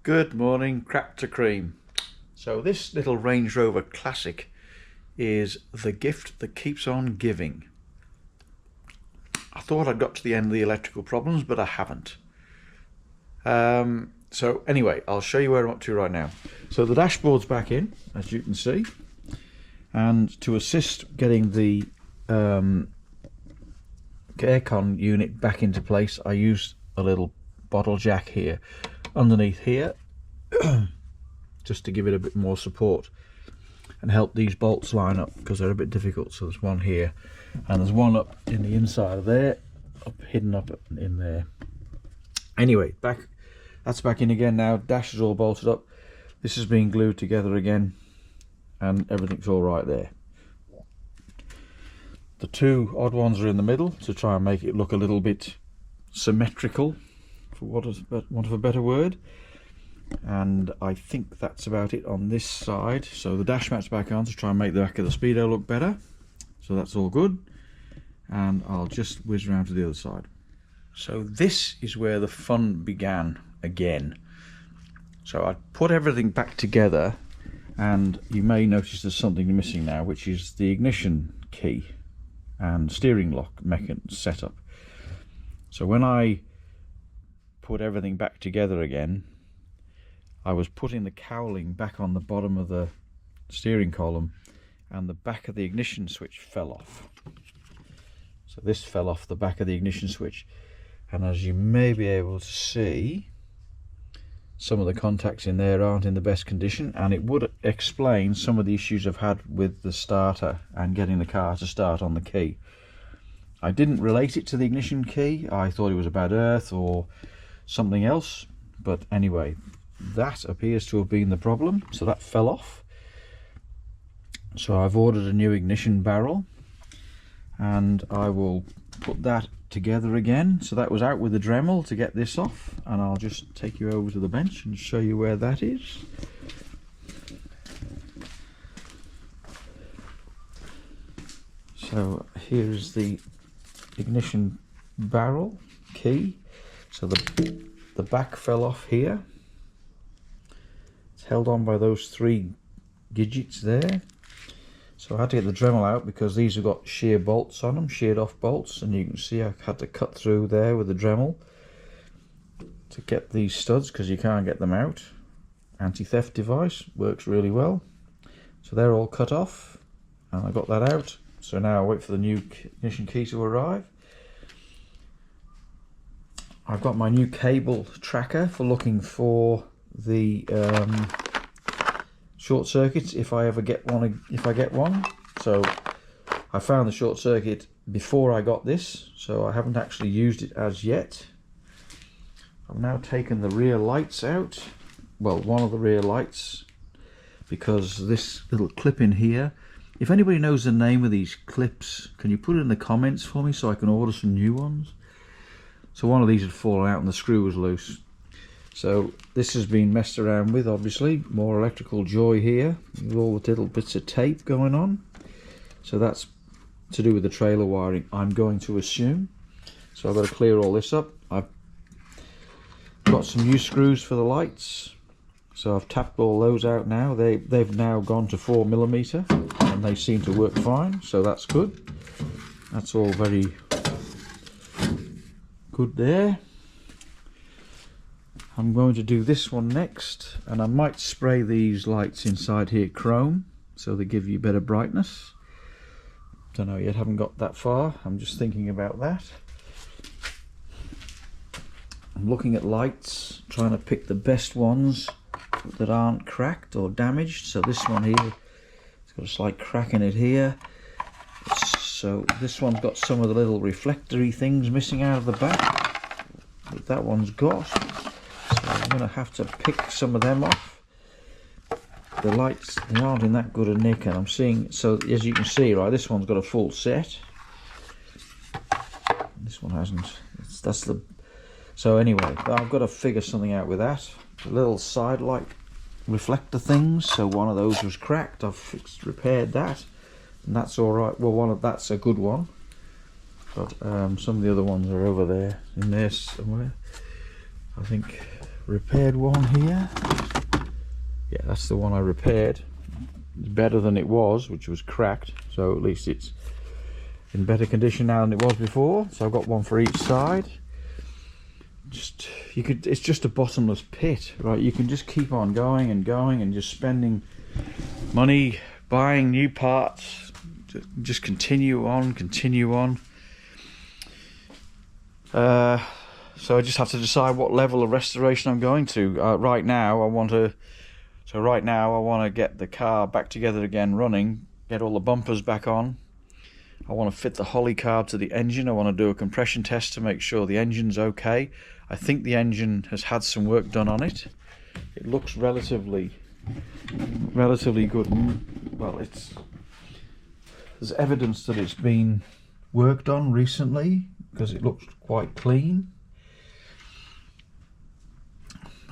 Good morning, crap to cream. So this little Range Rover Classic is the gift that keeps on giving. I thought I'd got to the end of the electrical problems, but I haven't. So anyway, I'll show you where I'm up to right now. So the dashboard's back in, as you can see, and to assist getting the aircon unit back into place, I used a little bottle jack here underneath here just to give it a bit more support and help these bolts line up, because they're a bit difficult. So there's one here and there's one up in the inside of there, hidden up in there. Anyway, that's back in again now. Dash is all bolted up, this is being glued together again, and everything's all right there. The two odd ones are in the middle to try and make it look a little bit symmetrical, for want of a better word, and I think that's about it on this side. So the dash mat's back on to try and make the back of the Speedo look better, so that's all good, and I'll just whiz around to the other side. So this is where the fun began again. So I put everything back together, and you may notice there's something missing now, which is the ignition key and steering lock mechanism setup. So when I put everything back together again, I was putting the cowling back on the bottom of the steering column, and the back of the ignition switch fell off. So this fell off the back of the ignition switch, and as you may be able to see, some of the contacts in there aren't in the best condition, and it would explain some of the issues I've had with the starter and getting the car to start on the key. I didn't relate it to the ignition key. I thought it was a bad earth or something else, but anyway, that appears to have been the problem. So that fell off. So I've ordered a new ignition barrel, and I will put that together again. So that was out with the Dremel to get this off, and I'll just take you over to the bench and show you where that is. So here's the ignition barrel key. So the back fell off here. It's held on by those three gidgets there. So I had to get the Dremel out because these have got shear bolts on them, sheared off bolts, and you can see I had to cut through there with the Dremel to get these studs, because you can't get them out. Anti-theft device works really well. So they're all cut off, and I got that out. So now I wait for the new ignition key to arrive. I've got my new cable tracker for looking for the short circuits if I ever get one. So I found the short circuit before I got this, so I haven't actually used it as yet. I've now taken the rear lights out, well, one of the rear lights, because this little clip in here, if anybody knows the name of these clips, can you put it in the comments for me so I can order some new ones? So one of these had fallen out and the screw was loose. So this has been messed around with, obviously. More electrical joy here with all the little bits of tape going on. So that's to do with the trailer wiring, I'm going to assume. So I've got to clear all this up. I've got some new screws for the lights. So I've tapped all those out now. They've now gone to 4mm and they seem to work fine. So that's good. That's all very good there. I'm going to do this one next, and I might spray these lights inside here chrome so they give you better brightness. Don't know yet, haven't got that far. I'm just thinking about that. I'm looking at lights, trying to pick the best ones that aren't cracked or damaged. So this one here, it's got a slight crack in it here. So this one's got some of the little reflectory things missing out of the back that one's got. So I'm going to have to pick some of them off. The lights, they aren't in that good a nick, and I'm seeing, so as you can see, right, this one's got a full set. This one hasn't. That's the. So anyway, I've got to figure something out with that. The little side light reflector things. So one of those was cracked. I've repaired that, and that's all right. Well, that's a good one. But some of the other ones are over there, in there somewhere. I think repaired one here. Yeah, that's the one I repaired. It's better than it was, which was cracked, so at least it's in better condition now than it was before. So I've got one for each side. It's just a bottomless pit, right? You can just keep on going and going and just spending money buying new parts, just continue on. So I just have to decide what level of restoration I'm going to. Right now I want to get the car back together again, running, get all the bumpers back on. I want to fit the Holly carb to the engine. I want to do a compression test to make sure the engine's okay. I think the engine has had some work done on it. It looks relatively good. Well, there's evidence that it's been worked on recently because it looks quite clean.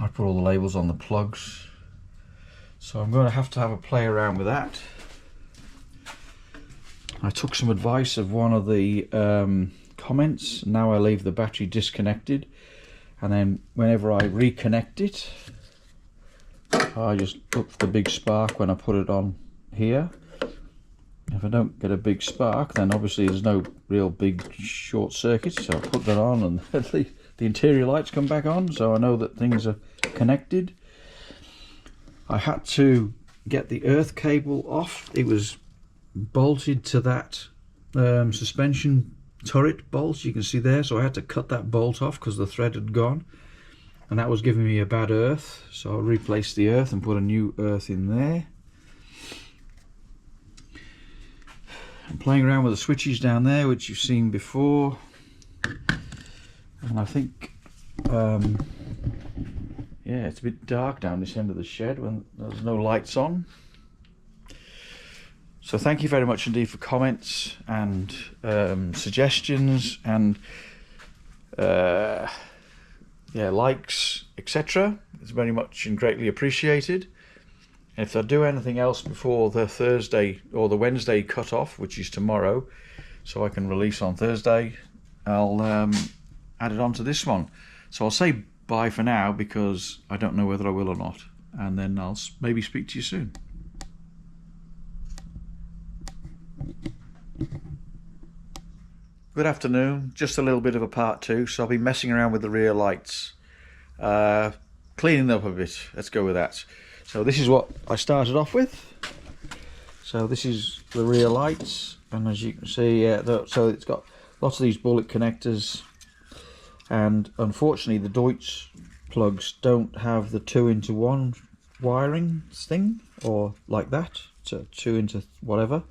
I put all the labels on the plugs, so I'm going to have a play around with that. I took some advice of one of the comments. Now I leave the battery disconnected, and then whenever I reconnect it, I just look for the big spark when I put it on here. If I don't get a big spark, then obviously there's no real big short circuit, so I put that on and at least the interior lights come back on, so I know that things are connected. I had to get the earth cable off. It was bolted to that suspension turret bolt you can see there, so I had to cut that bolt off because the thread had gone, and that was giving me a bad earth, so I replaced the earth and put a new earth in there. I'm playing around with the switches down there, which you've seen before, and I think yeah, it's a bit dark down this end of the shed when there's no lights on. So thank you very much indeed for comments and suggestions and yeah, likes, etc. It's very much and greatly appreciated. And if I do anything else before the Thursday or the Wednesday cut-off, which is tomorrow, so I can release on Thursday, I'll add it on to this one. So I'll say bye for now because I don't know whether I will or not, and then I'll maybe speak to you soon. Good afternoon, just a little bit of a part two. So I'll be messing around with the rear lights, cleaning them up a bit. Let's go with that. So this is what I started off with. So this is the rear lights, and as you can see, so it's got lots of these bullet connectors, and unfortunately the Deutsch plugs don't have the 2-into-1 wiring thing, or like that, so 2 into whatever.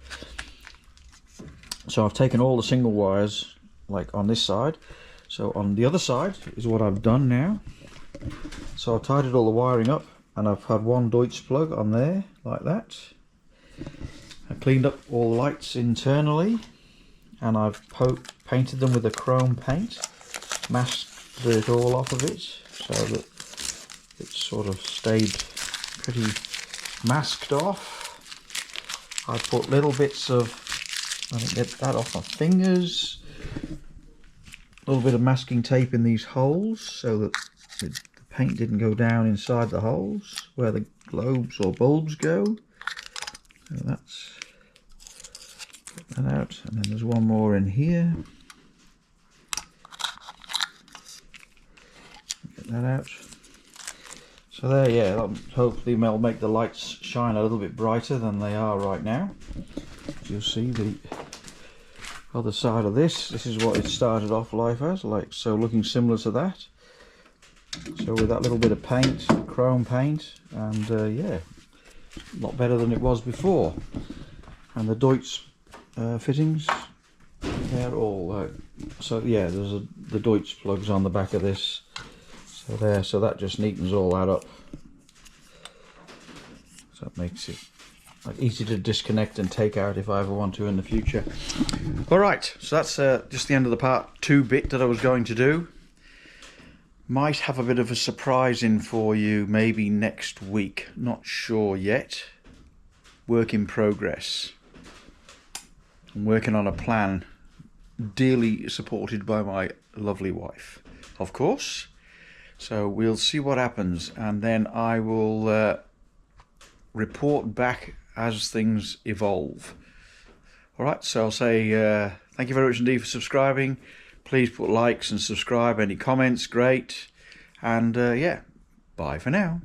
So I've taken all the single wires like on this side. So on the other side is what I've done now. So I've tidied all the wiring up, and I've had one Deutsch plug on there like that. I cleaned up all the lights internally, and I've painted them with a chrome paint, masked it all off of it so that it sort of stayed pretty masked off. I put little bits of, I didn't get that off my fingers, a little bit of masking tape in these holes so that the paint didn't go down inside the holes where the globes or bulbs go. So that's, put that out, and then there's one more in here. Get that out. So there, yeah, hopefully they'll make the lights shine a little bit brighter than they are right now. You'll see the other side of this. This is what it started off life as, like so, looking similar to that. So with that little bit of paint, chrome paint, and yeah, a lot better than it was before. And the Deutsch fittings, they're all so yeah, there's the Deutsch plugs on the back of this. So there, so that just neatens all that up. So it makes it like easy to disconnect and take out if I ever want to in the future. Alright, so that's just the end of the part 2 bit that I was going to do. Might have a bit of a surprise in for you maybe next week, not sure yet. Work in progress. I'm working on a plan, dearly supported by my lovely wife, of course. So we'll see what happens, and then I will report back as things evolve. Alright, so I'll say thank you very much indeed for subscribing. Please put likes and subscribe. Any comments, great. And yeah, bye for now.